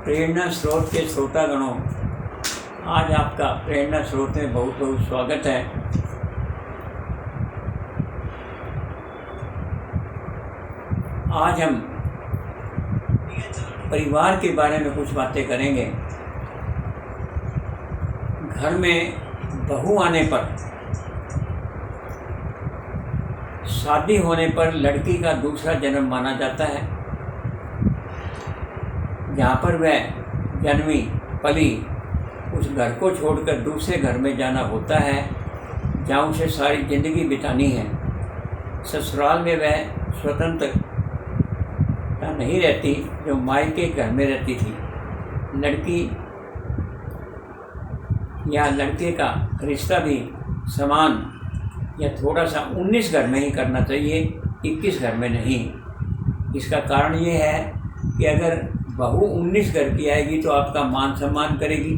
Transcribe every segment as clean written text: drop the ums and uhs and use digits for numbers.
प्रेरणा स्रोत के श्रोतागणों, आज आपका प्रेरणा स्रोत में बहुत बहुत स्वागत है। आज हम परिवार के बारे में कुछ बातें करेंगे। घर में बहू आने पर, शादी होने पर लड़की का दूसरा जन्म माना जाता है। जहाँ पर वह जन्मी पली उस घर को छोड़कर दूसरे घर में जाना होता है, जहाँ उसे सारी ज़िंदगी बितानी है। ससुराल में वह स्वतंत्रता नहीं रहती जो मायके घर में रहती थी। लड़की या लड़के का रिश्ता भी समान या थोड़ा सा 19 घर में ही करना चाहिए, 21 घर में नहीं। इसका कारण ये है कि अगर बहू 19 घर की आएगी तो आपका मान सम्मान करेगी।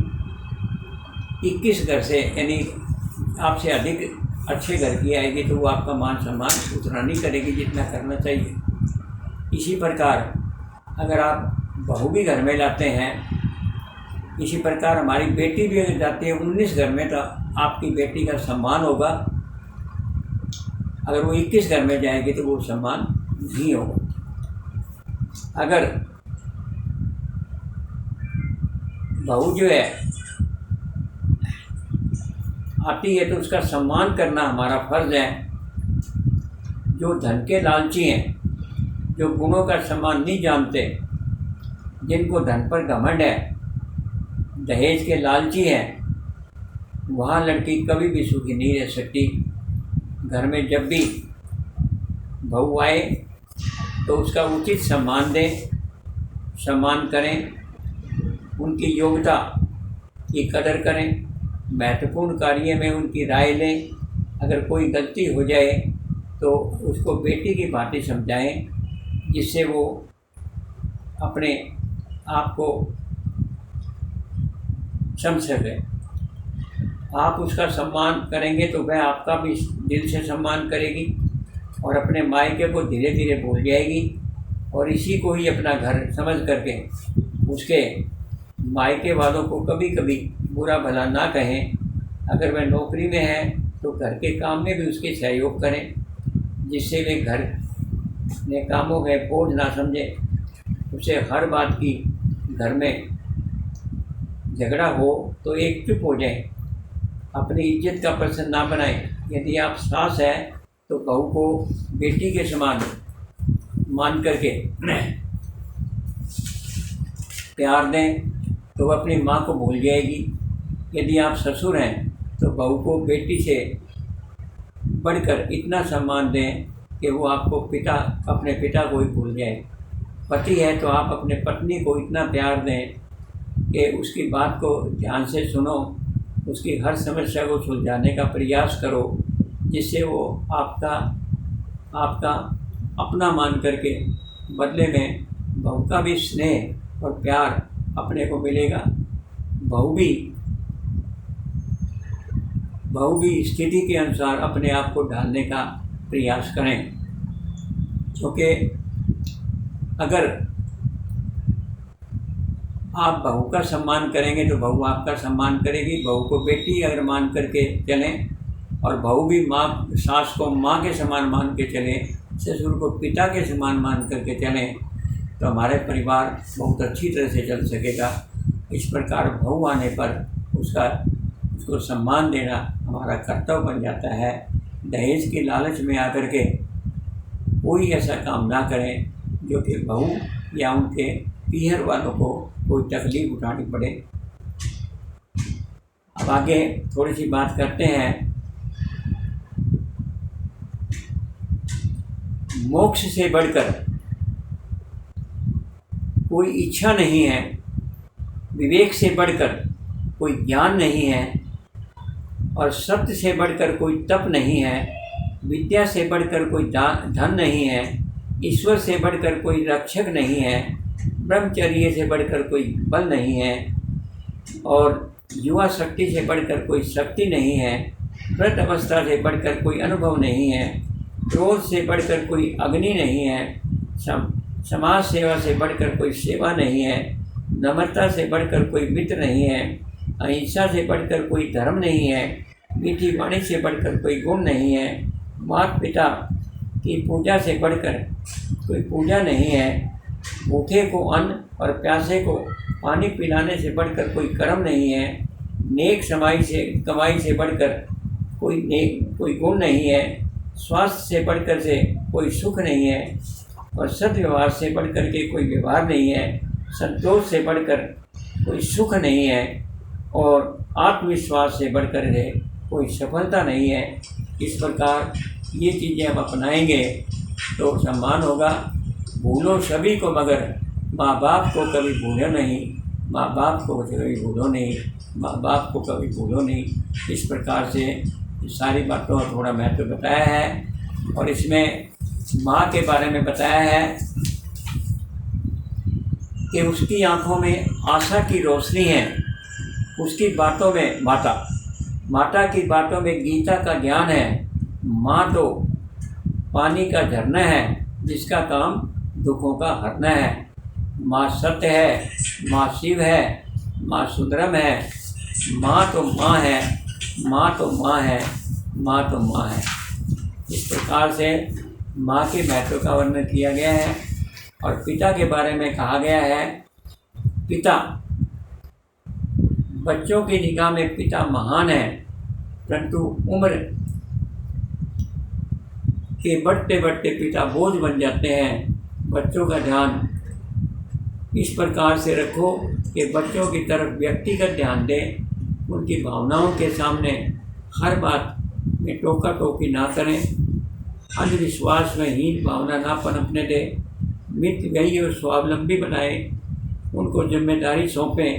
21 घर से यानी आपसे अधिक अच्छे घर की आएगी तो वो आपका मान सम्मान उतना नहीं करेगी जितना करना चाहिए। इसी प्रकार अगर आप बहू भी घर में लाते हैं, इसी प्रकार हमारी बेटी भी अगर जाती है 19 घर में, तो आपकी बेटी का सम्मान होगा। अगर वो 21 घर में जाएगी तो वो सम्मान नहीं होगा। अगर बहू जो है आती है तो उसका सम्मान करना हमारा फर्ज है। जो धन के लालची हैं, जो गुणों का सम्मान नहीं जानते, जिनको धन पर घमंड है, दहेज के लालची हैं, वहाँ लड़की कभी भी सुखी नहीं रह सकती। घर में जब भी बहू आए तो उसका उचित सम्मान दें, सम्मान करें, उनकी योग्यता की कदर करें, महत्वपूर्ण कार्य में उनकी राय लें। अगर कोई गलती हो जाए तो उसको बेटी की बातें समझाएं, जिससे वो अपने आप को समझ सके। आप उसका सम्मान करेंगे तो वह आपका भी दिल से सम्मान करेगी और अपने मायके को धीरे धीरे भूल जाएगी और इसी को ही अपना घर समझ करके उसके मायके वालों को कभी कभी बुरा भला ना कहें। अगर वह नौकरी में है तो घर के काम में भी उसके सहयोग करें, जिससे वे घर में कामों में बोझ ना समझे। उसे हर बात की घर में झगड़ा हो तो एक चुप हो जाए, अपनी इज्जत का प्रश्न ना बनाएं। यदि आप सास है तो बहू को बेटी के समान मान करके प्यार दें तो वह अपनी माँ को भूल जाएगी। यदि आप ससुर हैं तो बहू को बेटी से बढ़कर इतना सम्मान दें कि वो आपको अपने पिता को ही भूल जाए। पति है तो आप अपने पत्नी को इतना प्यार दें कि उसकी बात को ध्यान से सुनो, उसकी हर समस्या को सुलझाने का प्रयास करो, जिससे वो आपका अपना मान करके बदले में बहू का भी स्नेह और प्यार अपने को मिलेगा। बहू भी स्थिति के अनुसार अपने आप को ढालने का प्रयास करें, क्योंकि अगर आप बहू का सम्मान करेंगे तो बहू आपका सम्मान करेगी। बहू को बेटी अगर मान करके चलें और बहू भी सास को माँ के समान मान के चलें, ससुर को पिता के समान मान करके चलें, तो हमारे परिवार बहुत अच्छी तरह से चल सकेगा। इस प्रकार बहू आने पर उसको सम्मान देना हमारा कर्तव्य बन जाता है। दहेज के लालच में आकर के कोई ऐसा काम ना करें जो कि बहू या उनके पीहर वालों को कोई तकलीफ उठानी पड़े। अब आगे थोड़ी सी बात करते हैं। मोक्ष से बढ़कर कोई इच्छा नहीं है, विवेक से बढ़कर कोई ज्ञान नहीं है, और सत्य से बढ़कर कोई तप नहीं है, विद्या से बढ़कर कोई धन नहीं है, ईश्वर से बढ़कर कोई रक्षक नहीं है, ब्रह्मचर्य से बढ़कर कोई बल नहीं है, और युवा शक्ति से बढ़कर कोई शक्ति नहीं है, व्रत अवस्था से बढ़कर कोई अनुभव नहीं है, क्रोध से बढ़कर कोई अग्नि नहीं है, समाज सेवा से बढ़कर कोई सेवा नहीं है, नम्रता से बढ़कर कोई मित्र नहीं है, अहिंसा से बढ़कर कोई धर्म नहीं है, मीठी वाणी से बढ़कर कोई गुण नहीं है, माता पिता की पूजा से बढ़कर कोई पूजा नहीं है, भूखे को अन्न और प्यासे को पानी पिलाने से बढ़कर कोई कर्म नहीं है, नेक कमाई से बढ़कर कोई गुण नहीं है, स्वास्थ्य से बढ़कर से कोई सुख नहीं है, और सद्व्यवहार से बढ़कर के कोई व्यवहार नहीं है, संतोष से बढ़कर कोई सुख नहीं है, और आत्मविश्वास से बढ़कर के कोई सफलता नहीं है। इस प्रकार ये चीज़ें हम अपनाएंगे तो सम्मान होगा। भूलो सभी को मगर माँ बाप को कभी भूलो नहीं, माँ बाप को कभी भूलो नहीं, माँ बाप को कभी भूलो नहीं। इस प्रकार से सारी बातों का थोड़ा महत्व बताया है, और इसमें माँ के बारे में बताया है कि उसकी आँखों में आशा की रोशनी है, उसकी बातों में माता की बातों में गीता का ज्ञान है। माँ तो पानी का झरना है जिसका काम दुखों का हरना है। माँ सत्य है, माँ शिव है, माँ सुंदरम है, माँ तो माँ है, माँ तो माँ है, माँ तो माँ है। इस प्रकार से माँ के महत्व का वर्णन किया गया है। और पिता के बारे में कहा गया है, पिता बच्चों की निगाह में पिता महान है, परंतु उम्र के बढ़ते बढ़ते पिता बोझ बन जाते हैं। बच्चों का ध्यान इस प्रकार से रखो कि बच्चों की तरफ व्यक्तिगत ध्यान दें, उनकी भावनाओं के सामने हर बात में टोका टोकी ना करें, अंधविश्वास में हीन भावना ना पनपने दें, मित्र गई और स्वावलंबी बनाएं, उनको जिम्मेदारी सौंपें,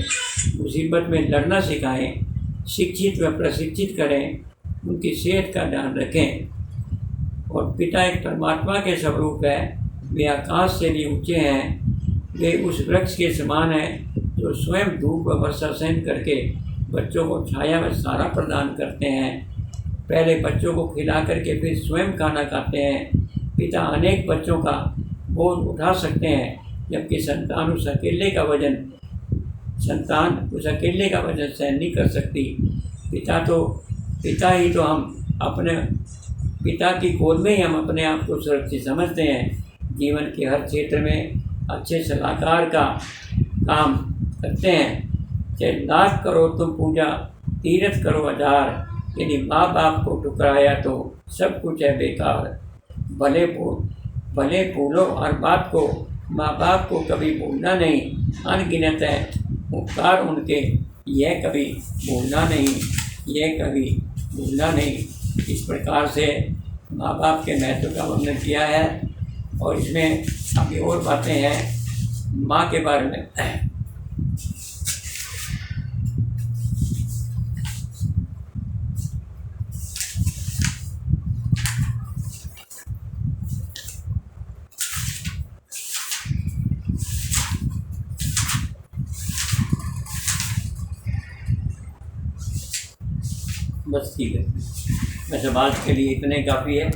मुसीबत में लड़ना सिखाएं, शिक्षित व प्रशिक्षित करें, उनकी सेहत का ध्यान रखें। और पिता एक परमात्मा के स्वरूप है, वे आकाश से भी ऊंचे हैं, वे उस वृक्ष के समान हैं जो स्वयं धूप व वर्षा सहन करके बच्चों को छाया व सहारा प्रदान करते हैं। पहले बच्चों को खिला करके फिर स्वयं खाना खाते हैं। पिता अनेक बच्चों का बोझ उठा सकते हैं, जबकि संतान उस अकेले का वजन सहन नहीं कर सकती। पिता ही तो हम अपने पिता की गोद में ही हम अपने आप को सुरक्षित समझते हैं। जीवन के हर क्षेत्र में अच्छे सलाहकार का काम करते हैं। चाहे लाख करो तुम पूजा, तीर्थ करो हजार, यदि माँ बाप को ठुकराया तो सब कुछ है बेकार। भले भूलो हर बात को, माँ बाप को कभी भूलना नहीं, अनगिनत है उपकार उनके, यह कभी भूलना नहीं। इस प्रकार से माँ बाप के महत्व का वर्णन किया है। और इसमें काफ़ी और बातें हैं माँ के बारे में। बस ठीक है, वैसे आज के लिए इतने काफ़ी है।